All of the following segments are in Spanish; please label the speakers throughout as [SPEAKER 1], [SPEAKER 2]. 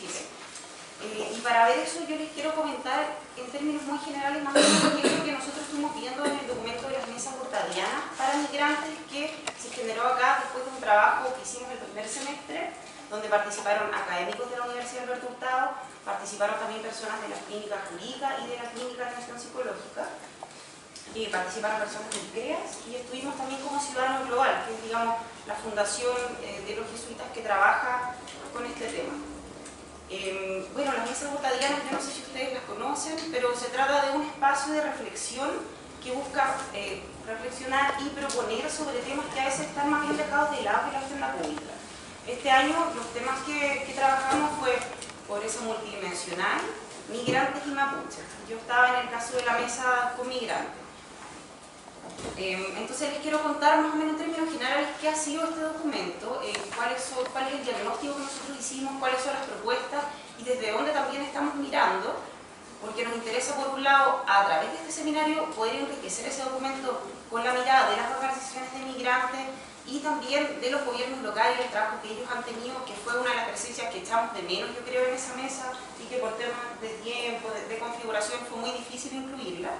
[SPEAKER 1] Chile. Y para ver eso yo les quiero comentar en términos muy generales más o menos qué es lo que nosotros estuvimos viendo en el documento de las mesas hurtadianas para migrantes que se generó acá después de un trabajo que hicimos el primer semestre, donde participaron académicos de la Universidad Alberto Hurtado, participaron también personas de la clínica jurídica y de la clínica de atención psicológica, participaron personas del CREAS y estuvimos también como Ciudadano Global, que es, digamos, la fundación de los jesuitas que trabaja con este tema. Bueno, las mesas hurtadianas, yo no sé si ustedes las conocen, pero se trata de un espacio de reflexión que busca reflexionar y proponer sobre temas que a veces están más bien dejados de lado en la agenda pública. Este año los temas que trabajamos fue pobreza multidimensional, migrantes y mapuches. Yo estaba en el caso de la mesa con migrantes. Entonces les quiero contar más o menos en términos generales qué ha sido este documento, cuál es el diagnóstico que nosotros hicimos, cuáles son las propuestas y desde dónde también estamos mirando, porque nos interesa por un lado, a través de este seminario, poder enriquecer ese documento con la mirada de las organizaciones de migrantes y también de los gobiernos locales, el trabajo que ellos han tenido, que fue una de las presencias que echamos de menos, yo creo, en esa mesa, y que por temas de tiempo, de configuración, fue muy difícil incluirla.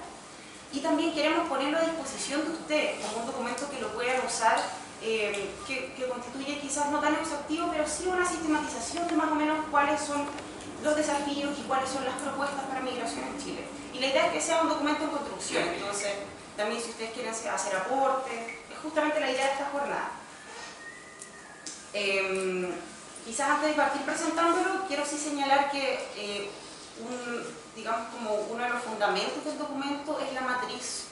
[SPEAKER 1] Y también queremos ponerlo a disposición de ustedes, como un documento que lo puedan usar, que constituye quizás no tan exhaustivo, pero sí una sistematización de más o menos cuáles son los desafíos y cuáles son las propuestas para migración en Chile. Y la idea es que sea un documento en construcción, entonces también si ustedes quieren hacer aportes, es justamente la idea de esta jornada. Quizás antes de partir presentándolo, quiero sí señalar que digamos como uno de los fundamentos del documento es la matriz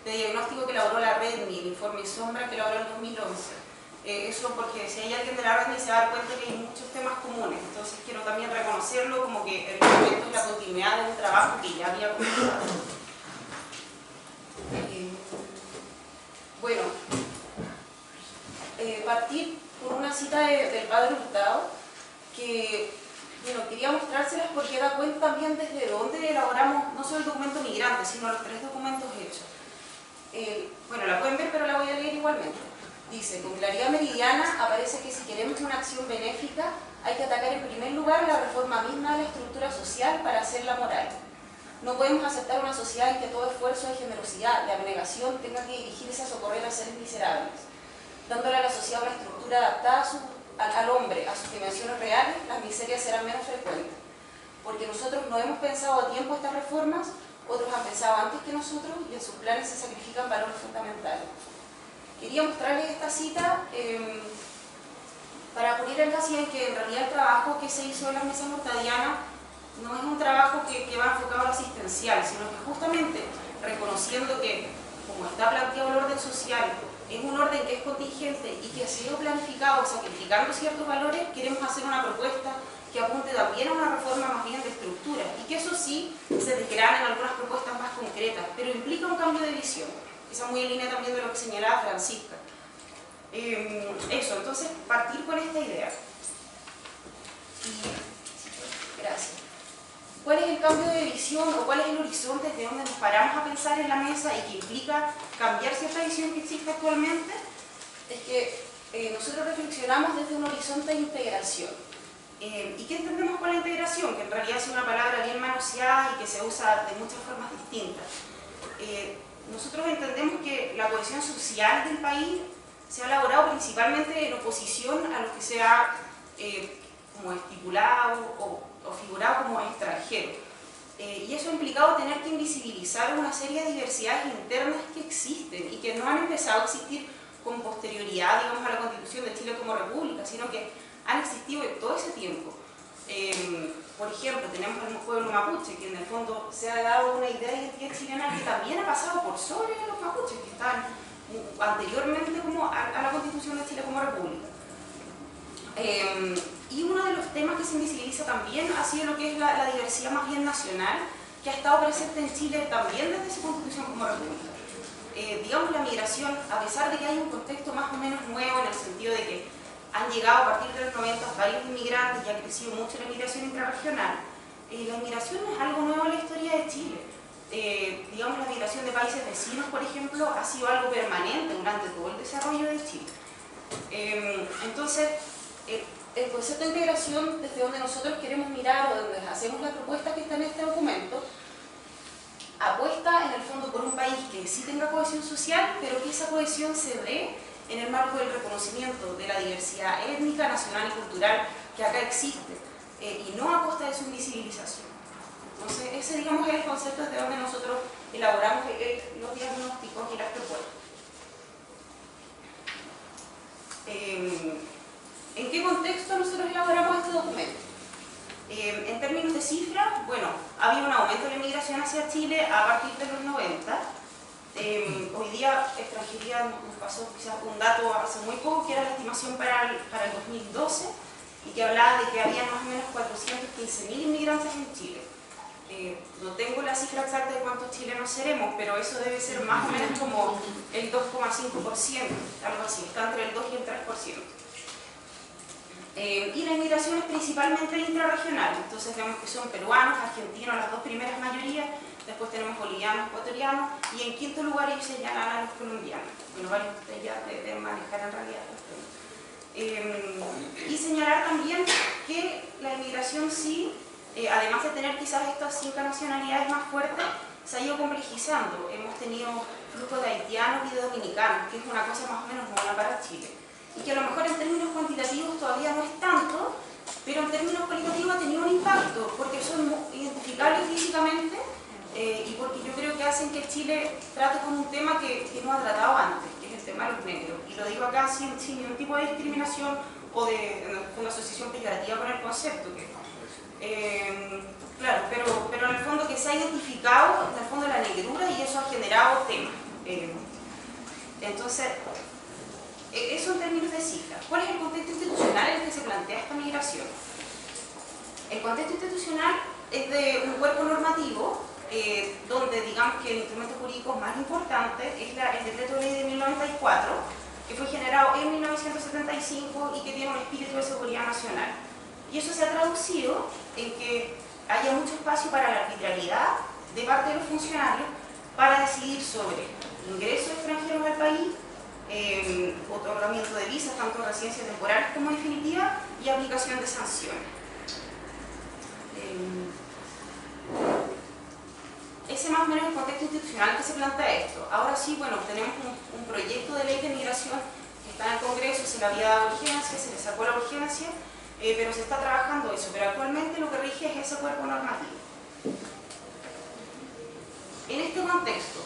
[SPEAKER 1] de diagnóstico que elaboró la REDMI, el informe Sombra que elaboró en 2011. Eso porque si hay alguien de la REDMI se va a dar cuenta que hay muchos temas comunes, entonces quiero también reconocerlo como que el documento es la continuidad de un trabajo que ya había comenzado. Bueno, partir por una cita del padre Hurtado que bueno, quería mostrárselas porque da cuenta también desde dónde elaboramos no solo el documento migrante, sino los 3 documentos hechos. Bueno, la pueden ver, pero la voy a leer igualmente. Dice, con claridad meridiana aparece que si queremos una acción benéfica, hay que atacar en primer lugar la reforma misma de la estructura social para hacerla moral. No podemos aceptar una sociedad en que todo esfuerzo de generosidad, de abnegación, tenga que dirigirse a socorrer a seres miserables, dándole a la sociedad una estructura adaptada al hombre, a sus dimensiones reales, las miserias serán menos frecuentes. Porque nosotros no hemos pensado a tiempo estas reformas, otros han pensado antes que nosotros y en sus planes se sacrifican valores fundamentales. Quería mostrarles esta cita para poner énfasis en que en realidad el trabajo que se hizo en las mesas hurtadianas no es un trabajo que va enfocado a lo asistencial, sino que justamente reconociendo que, como está planteado el orden social, es un orden que es contingente y que ha sido planificado sacrificando ciertos valores, queremos hacer una propuesta que apunte también a una reforma más bien de estructura y que eso sí se desgrane en algunas propuestas más concretas, pero implica un cambio de visión. Esa muy en línea también de lo que señalaba Francisca. Eso, entonces partir con esta idea. Gracias. ¿Cuál es el cambio de visión o cuál es el horizonte de donde nos paramos a pensar en la mesa y que implica cambiar cierta visión que existe actualmente? Es que nosotros reflexionamos desde un horizonte de integración. ¿Y qué entendemos por la integración? Que en realidad es una palabra bien manoseada y que se usa de muchas formas distintas. Nosotros entendemos que la cohesión social del país se ha elaborado principalmente en oposición a lo que se ha como estipulado o figurado como extranjero. Y eso ha implicado tener que invisibilizar una serie de diversidades internas que existen y que no han empezado a existir con posterioridad, digamos, a la Constitución de Chile como república, sino que han existido en todo ese tiempo. Por ejemplo, tenemos al pueblo mapuche, que en el fondo se ha dado una idea de identidad chilena que también ha pasado por sobre los mapuches, que estaban anteriormente como a la Constitución de Chile como república. Y uno de los temas que se invisibiliza también ha sido lo que es la diversidad más bien nacional, que ha estado presente en Chile también desde su Constitución como república. Digamos, la migración, a pesar de que hay un contexto más o menos nuevo en el sentido de que han llegado a partir de los 90 varios inmigrantes y ha crecido mucho la migración intrarregional, la inmigración no es algo nuevo en la historia de Chile. Digamos, la migración de países vecinos, por ejemplo, ha sido algo permanente durante todo el desarrollo de Chile. Entonces, el concepto de integración, desde donde nosotros queremos mirar o donde hacemos la propuesta que está en este documento, apuesta en el fondo por un país que sí tenga cohesión social, pero que esa cohesión se dé en el marco del reconocimiento de la diversidad étnica, nacional y cultural que acá existe, y no a costa de su invisibilización. Entonces, ese, digamos, es el concepto desde donde nosotros elaboramos los diagnósticos y las propuestas. ¿En qué contexto nosotros elaboramos este documento? En términos de cifras, bueno, había un aumento de la inmigración hacia Chile a partir de los 90. Hoy día, extranjería nos pasó quizás un dato hace muy poco, que era la estimación para el 2012, y que hablaba de que había más o menos 415.000 inmigrantes en Chile. No tengo la cifra exacta de cuántos chilenos seremos, pero eso debe ser más o menos como el 2,5%, algo así, está entre el 2 y el 3%. Y la inmigración es principalmente intrarregional, entonces vemos que son peruanos, argentinos, las dos primeras mayorías, después tenemos bolivianos, ecuatorianos, y en quinto lugar ellos señalan a los colombianos. Bueno, varios de ustedes ya deben manejar en realidad los temas. Y señalar también que la inmigración sí, además de tener quizás estas 5 nacionalidades más fuertes, se ha ido complejizando. Hemos tenido flujo de haitianos y de dominicanos, que es una cosa más o menos nueva para Chile. Y que a lo mejor en términos cuantitativos todavía no es tanto, pero en términos cualitativos ha tenido un impacto, porque son identificables físicamente y porque yo creo que hacen que Chile trate con un tema que no ha tratado antes, que es el tema de los negros. Y lo digo acá sin ningún tipo de discriminación o de una asociación peyorativa con el concepto. Claro, pero en el fondo que se ha identificado en el fondo la negrura y eso ha generado temas. Entonces, eso en términos de cifras. ¿Cuál es el contexto institucional en el que se plantea esta migración? El contexto institucional es de un cuerpo normativo donde digamos que el instrumento jurídico más importante es el decreto de ley de 1094, que fue generado en 1975 y que tiene un espíritu de seguridad nacional. Y eso se ha traducido en que haya mucho espacio para la arbitrariedad de parte de los funcionarios para decidir sobre ingresos extranjeros al país, otorgamiento de visas, tanto de residencia temporal como definitiva, y aplicación de sanciones. Ese más o menos es el contexto institucional que se plantea esto. Ahora sí, bueno, tenemos un proyecto de ley de migración que está en el Congreso, se le había dado urgencia, se le sacó la urgencia, pero se está trabajando eso, pero actualmente lo que rige es ese cuerpo normativo. En este contexto,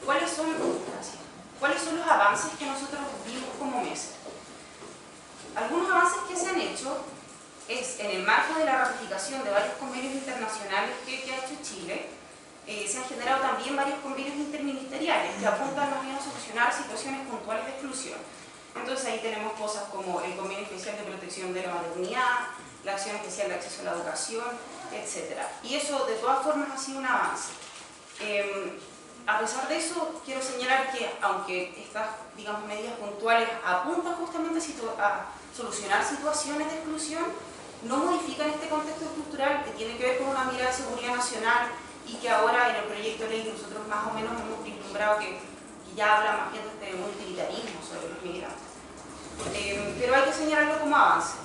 [SPEAKER 1] ¿cuáles son los avances que nosotros vimos como mesa? Algunos avances que se han hecho es en el marco de la ratificación de varios convenios internacionales que ha hecho Chile. Se han generado también varios convenios interministeriales que apuntan más bien a solucionar situaciones puntuales de exclusión. Entonces ahí tenemos cosas como el Convenio Especial de Protección de la Maternidad, la Acción Especial de Acceso a la Educación, etc. Y eso de todas formas ha sido un avance. A pesar de eso, quiero señalar que aunque estas, digamos, medidas puntuales apuntan justamente a solucionar situaciones de exclusión, no modifican este contexto estructural que tiene que ver con una mirada de seguridad nacional y que ahora en el proyecto de ley nosotros más o menos hemos vislumbrado que ya habla más bien de un utilitarismo sobre los migrantes. Pero hay que señalarlo como avance.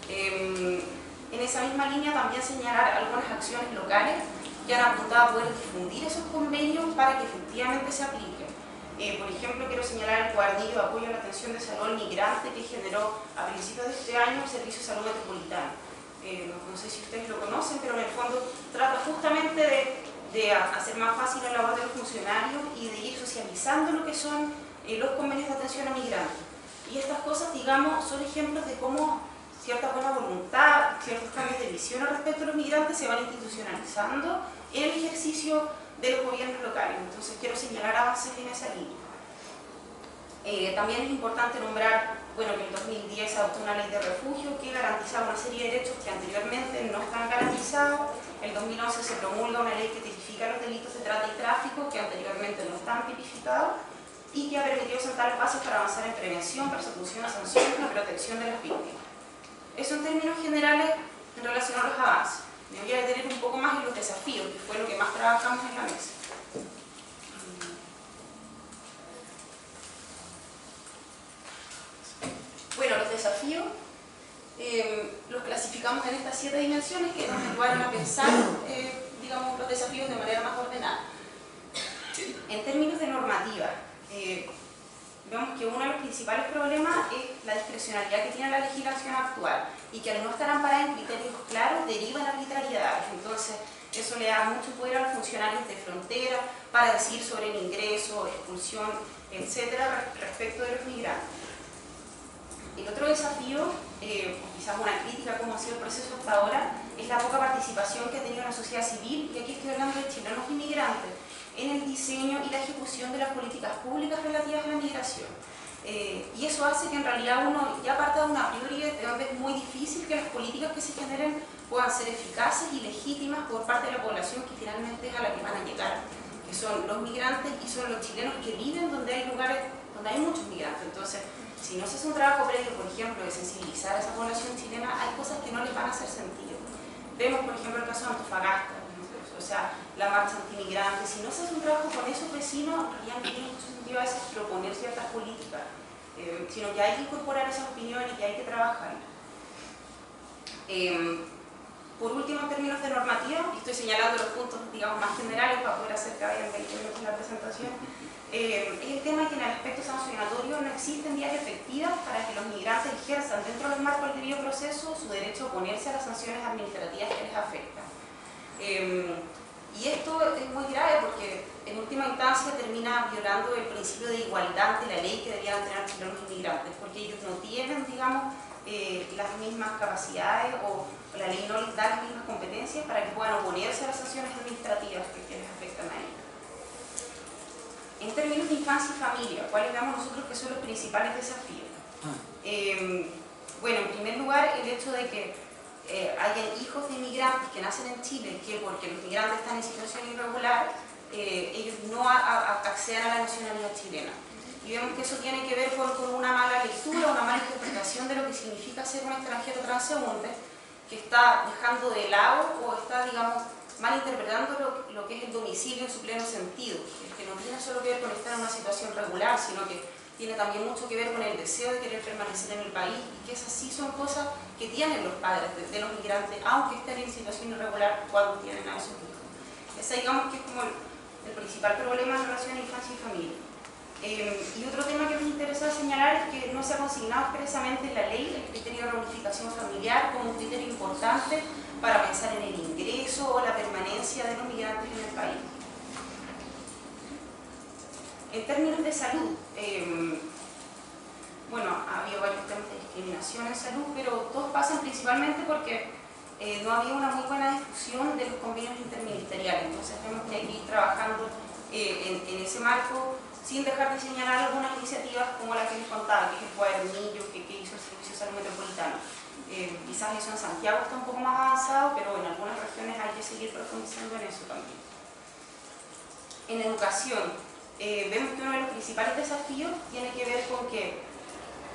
[SPEAKER 1] En esa misma línea también señalar algunas acciones locales que han apuntado a poder difundir esos convenios para que efectivamente se apliquen. Por ejemplo, quiero señalar el cuadernillo de apoyo a la atención de salud al migrante que generó a principios de este año el Servicio de Salud Metropolitano. No sé si ustedes lo conocen, pero en el fondo trata justamente de hacer más fácil la labor de los funcionarios y de ir socializando lo que son los convenios de atención a migrantes. Y estas cosas, digamos, son ejemplos de cómo cierta buena voluntad, ciertos cambios de visión respecto a los migrantes se van institucionalizando en el ejercicio de los gobiernos locales. Entonces quiero señalar avances en esa línea. También es importante nombrar, bueno, que en 2010 se adoptó una ley de refugio que garantizaba una serie de derechos que anteriormente no estaban garantizados. En 2011 se promulga una ley que tipifica los delitos de trata y tráfico que anteriormente no estaban tipificados y que ha permitido sentar las bases para avanzar en prevención, persecución, sanciones y protección de las víctimas. Eso en términos generales en relación a los avances. Me voy a detener un poco más en los desafíos, que fue lo que más trabajamos en la mesa. Bueno, los desafíos 7 dimensiones que nos ayudaron a pensar digamos, los desafíos de manera más ordenada. En términos de normativa, vemos que uno de los principales problemas es la discrecionalidad que tiene la legislación actual y que al no estar amparada en criterios claros deriva en arbitrariedades. Entonces, eso le da mucho poder a los funcionarios de frontera para decir sobre el ingreso, expulsión, etcétera, respecto de los migrantes. El otro desafío, quizás una crítica como ha sido el proceso hasta ahora, es la poca participación que ha tenido la sociedad civil, y aquí estoy hablando de chilenos inmigrantes, en el diseño y la ejecución de las políticas públicas relativas a la migración. Y eso hace que en realidad uno ya parta de una a priori de donde es muy difícil que las políticas que se generen puedan ser eficaces y legítimas por parte de la población que finalmente es a la que van a llegar, que son los migrantes y son los chilenos que viven donde hay lugares donde hay muchos migrantes. Entonces, si no se hace un trabajo previo, por ejemplo, de sensibilizar a esa población chilena, hay cosas que no les van a hacer sentido. Vemos, por ejemplo, el caso de Antofagasta, o sea, la marcha antimigrante. Si no se hace un trabajo con esos vecinos, ya no tiene mucho sentido a veces proponer ciertas políticas, sino que hay que incorporar esas opiniones y que hay que trabajar. Por último, en términos de normativa, y estoy señalando los puntos, digamos, más generales para poder hacer cada 20 minutos la presentación, es el tema de que en el aspecto sancionatorio no existen vías efectivas para que los migrantes ejerzan dentro del marco del debido proceso su derecho a oponerse a las sanciones administrativas que les afectan. Y esto es muy grave porque en última instancia termina violando el principio de igualdad de la ley que deberían tener los inmigrantes, porque ellos no tienen, digamos, las mismas capacidades o la ley no les da las mismas competencias para que puedan oponerse a las sanciones administrativas que les afectan a ellos. En términos de infancia y familia, ¿cuáles vemos nosotros que son los principales desafíos? Bueno, en primer lugar, el hecho de que hayan hijos de inmigrantes que nacen en Chile, que porque los migrantes están en situación irregular, ellos no accedan a la nacionalidad chilena. Y vemos que eso tiene que ver con una mala lectura, una mala interpretación de lo que significa ser un extranjero transeúnte, que está dejando de lado o está, digamos, malinterpretando lo que es el domicilio en su pleno sentido, que no tiene solo que ver con estar en una situación regular, sino que tiene también mucho que ver con el deseo de querer permanecer en el país, y que esas sí son cosas que tienen los padres de los migrantes, aunque estén en situación irregular cuando tienen a esos hijos. Ese, digamos, que es como el principal problema en relación a infancia y familia. Y otro tema que me interesa señalar es que no se ha consignado expresamente en la ley el criterio de reunificación familiar como un criterio importante para pensar en el ingreso o la permanencia de los migrantes en el país. En términos de salud, bueno, ha habido varios temas de discriminación en salud, pero todos pasan principalmente porque no había una muy buena difusión de los convenios interministeriales. Entonces tenemos que ir trabajando en ese marco, sin dejar de señalar algunas iniciativas como la que les contaba, que es el cuadernillo que hizo el Servicio de Salud Metropolitano. Quizás eso en Santiago está un poco más avanzado, pero en algunas regiones hay que seguir profundizando en eso también. En educación, vemos que uno de los principales desafíos tiene que ver con que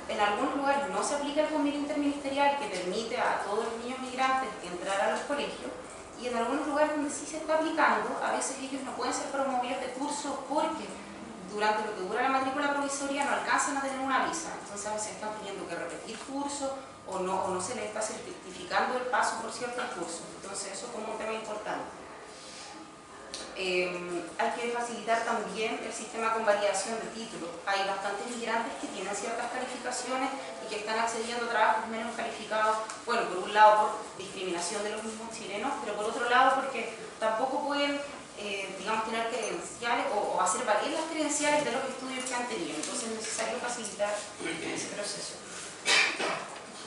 [SPEAKER 1] en algunos lugares no se aplica el convenio interministerial que permite a todos los niños migrantes entrar a los colegios, y en algunos lugares donde sí se está aplicando, a veces ellos no pueden ser promovidos de curso porque durante lo que dura la matrícula provisoria no alcanzan a tener una visa. Entonces a veces están teniendo que repetir cursos o no se les está certificando el paso por ciertos cursos. Entonces eso es como un tema importante. Hay que facilitar también el sistema con validación de títulos. Hay bastantes migrantes que tienen ciertas calificaciones y que están accediendo a trabajos menos calificados, bueno, por un lado por discriminación de los mismos chilenos, pero por otro lado porque tampoco pueden, digamos, tener credenciales o hacer valer las credenciales de los estudios que han tenido. Entonces es necesario facilitar ese proceso.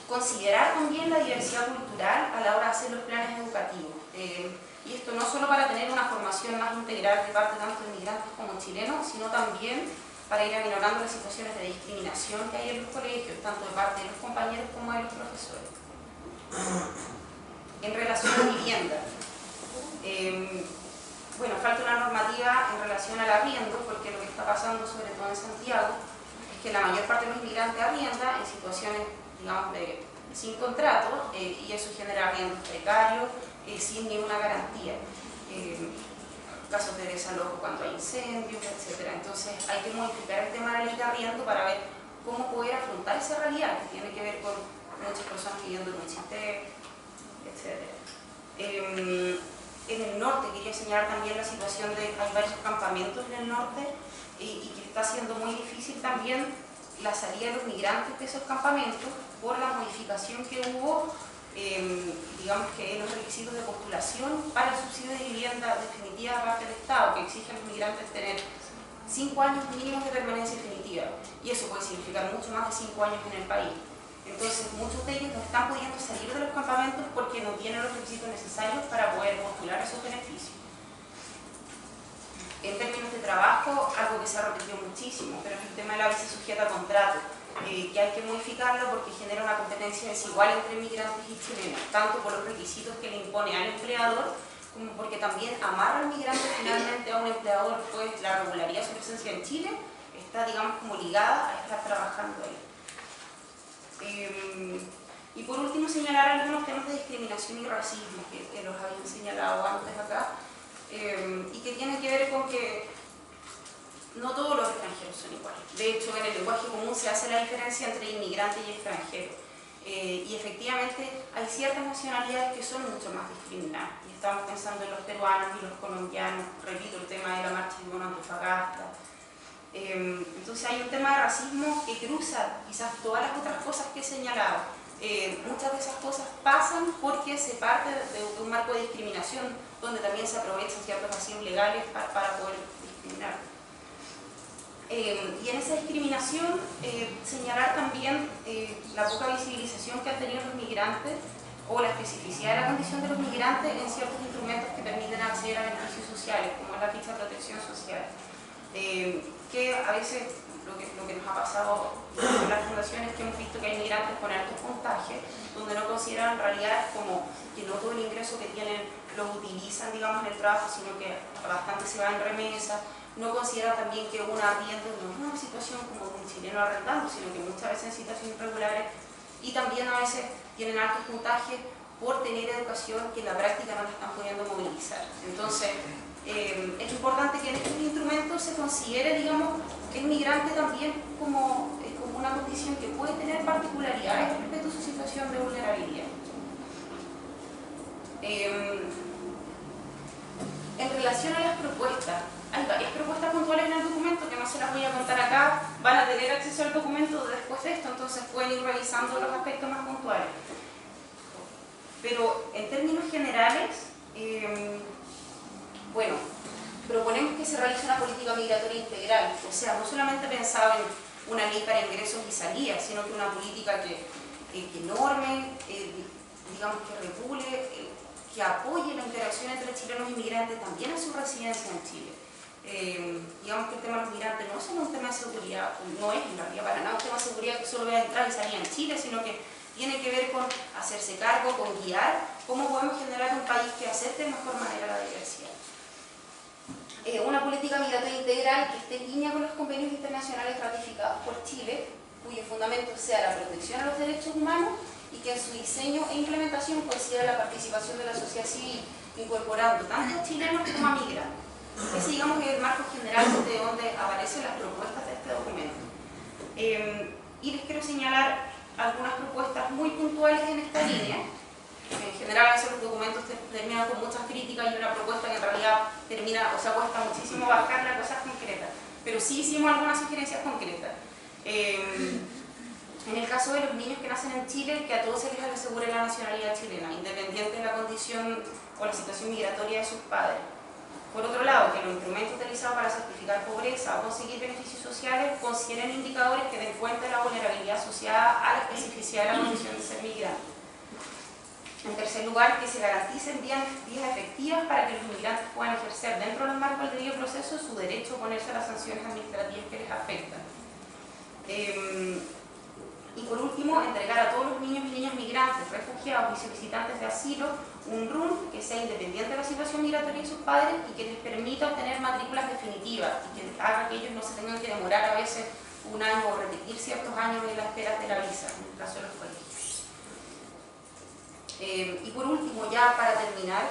[SPEAKER 1] Considerar también la diversidad cultural a la hora de hacer los planes educativos. Y esto no solo para tener una formación más integral de parte tanto de migrantes como chilenos, sino también para ir aminorando las situaciones de discriminación que hay en los colegios, tanto de parte de los compañeros como de los profesores. En relación a vivienda, bueno, falta una normativa en relación al arriendo, porque lo que está pasando, sobre todo en Santiago, es que la mayor parte de los migrantes arrienda en situaciones, digamos, sin contrato, y eso genera arriendos precarios, sin ninguna garantía, casos de desalojo cuando hay incendios, etc. Entonces hay que modificar el tema de la ley de arriendo para ver cómo poder afrontar esa realidad que tiene que ver con muchas personas viviendo en un sistema. etc. En el norte quería señalar también la situación de hay varios campamentos en el norte y que está siendo muy difícil también la salida de los migrantes de esos campamentos por la modificación que hubo, digamos que en los requisitos de postulación para el subsidio de vivienda definitiva de parte del Estado, que exige a los migrantes tener 5 años mínimos de permanencia definitiva, y eso puede significar mucho más de 5 años en el país. Entonces, muchos de ellos no están pudiendo salir de los campamentos porque no tienen los requisitos necesarios para poder postular esos beneficios. En términos de trabajo, algo que se ha repetido muchísimo, pero es el tema de la visa sujeta a contrato, que hay que modificarlo porque genera una competencia desigual entre migrantes y chilenos, tanto por los requisitos que le impone al empleador, como porque también amarra al migrante finalmente a un empleador, pues la regularidad de su presencia en Chile está, digamos, como ligada a estar trabajando ahí. Y por último, señalar algunos temas de discriminación y racismo que los habían señalado antes acá, y que tienen que ver con que no todos los extranjeros son iguales. De hecho, en el lenguaje común se hace la diferencia entre inmigrante y extranjero. Y efectivamente hay ciertas nacionalidades que son mucho más discriminadas. Y estamos pensando en los peruanos y los colombianos, repito, el tema de la marcha de Antofagasta. Entonces hay un tema de racismo que cruza quizás todas las otras cosas que he señalado. Muchas de esas cosas pasan porque se parte de un marco de discriminación donde también se aprovechan ciertos vacíos legales para poder discriminar. Y en esa discriminación señalar también la poca visibilización que han tenido los migrantes o la especificidad de la condición de los migrantes en ciertos instrumentos que permiten acceder a beneficios sociales, como es la ficha de protección social. Que a veces lo que nos ha pasado en las fundaciones es que hemos visto que hay migrantes con altos puntajes donde no consideran realidades como que no todo el ingreso que tienen lo utilizan, digamos, en el trabajo, sino que bastante se va en remesa. No consideran también que una arriendo no es una situación como de un chileno arrendando, sino que muchas veces en situaciones irregulares, y también a veces tienen altos puntajes por tener educación que en la práctica no la están pudiendo movilizar. Entonces, es importante que en estos instrumentos se considere, digamos, el migrante también como una condición que puede tener particularidades respecto a su situación de vulnerabilidad. En relación a las propuestas, hay varias propuestas puntuales en el documento que no se las voy a contar acá, van a tener acceso al documento después de esto, entonces pueden ir revisando los aspectos más puntuales. Pero en términos generales, bueno, proponemos que se realice una política migratoria integral, o sea, no solamente pensado en una ley para ingresos y salidas, sino que una política que norme, digamos que regule, que apoye la interacción entre chilenos y migrantes también en su residencia en Chile. Digamos que el tema de los migrantes no es solo un tema de seguridad, no es en realidad para nada un tema de seguridad que solo vea entrar y salir en Chile, sino que tiene que ver con hacerse cargo, con guiar cómo podemos generar un país que acepte de mejor manera la diversidad. Una política migratoria integral que esté en línea con los convenios internacionales ratificados por Chile, cuyo fundamento sea la protección a los derechos humanos y que en su diseño e implementación considere la participación de la sociedad civil, incorporando tanto a chilenos como a migrantes. Ese, digamos, es el marco general de donde aparecen las propuestas de este documento. Y les quiero señalar algunas propuestas muy puntuales en esta línea. En general, a veces los documentos terminan con muchas críticas y una propuesta que en realidad termina, o sea, cuesta muchísimo bajarla a cosas concretas. Pero sí hicimos algunas sugerencias concretas. En el caso de los niños que nacen en Chile, que a todos se les asegure la nacionalidad chilena, independiente de la condición o la situación migratoria de sus padres. Por otro lado, que los instrumentos utilizados para certificar pobreza o conseguir beneficios sociales consideren indicadores que den cuenta de la vulnerabilidad asociada a la especificidad de la condición de ser migrante. En tercer lugar, que se garanticen vías efectivas para que los migrantes puedan ejercer dentro del marco del debido proceso su derecho a oponerse a las sanciones administrativas que les afectan. Y por último, entregar a todos los niños y niñas migrantes, refugiados y solicitantes de asilo un RUN que sea independiente de la situación migratoria de sus padres y que les permita obtener matrículas definitivas y que haga que ellos no se tengan que demorar a veces un año o repetir ciertos años en la espera de la visa, en el caso de los colegios. Y por último, ya para terminar,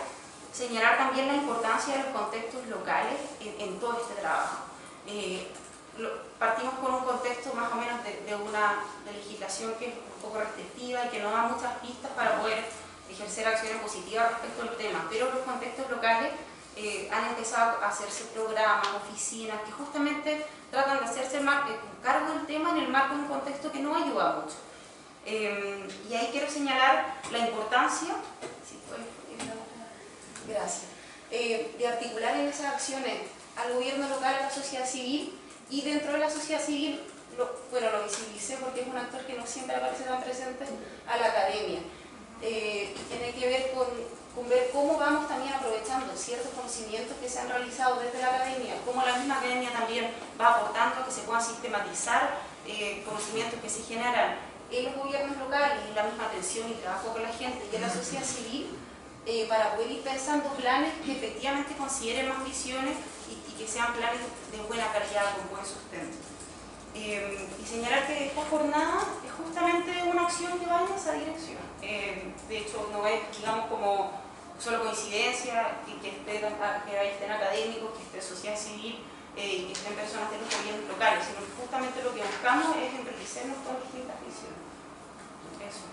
[SPEAKER 1] señalar también la importancia de los contextos locales en todo este trabajo. Partimos con un contexto más o menos de una legislación que es un poco restrictiva y que no da muchas pistas para poder ejercer acciones positivas respecto al tema, pero los contextos locales han empezado a hacerse programas, oficinas, que justamente tratan de hacerse cargo del tema en el marco de un contexto que no ayuda mucho. Y ahí quiero señalar la importancia, gracias, de articular en esas acciones al gobierno local, a la sociedad civil, y dentro de la sociedad civil, lo visibilicé porque es un actor que no siempre aparece tan presente, a la academia. Tiene que ver con ver cómo vamos también aprovechando ciertos conocimientos que se han realizado desde la academia, cómo la misma academia también va aportando a que se puedan sistematizar conocimientos que se generan en los gobiernos locales, en la misma atención y trabajo con la gente y en la sociedad civil, para poder ir pensando planes que efectivamente consideren más visiones y que sean planes de buena calidad, con buen sustento. Y señalar que esta jornada es justamente una acción que va en esa dirección. De hecho, no es, digamos, como solo coincidencia que estén académicos, que esté sociedad civil y que estén personas de los gobiernos locales, sino que justamente lo que buscamos es enriquecernos con distintas visiones. Eso.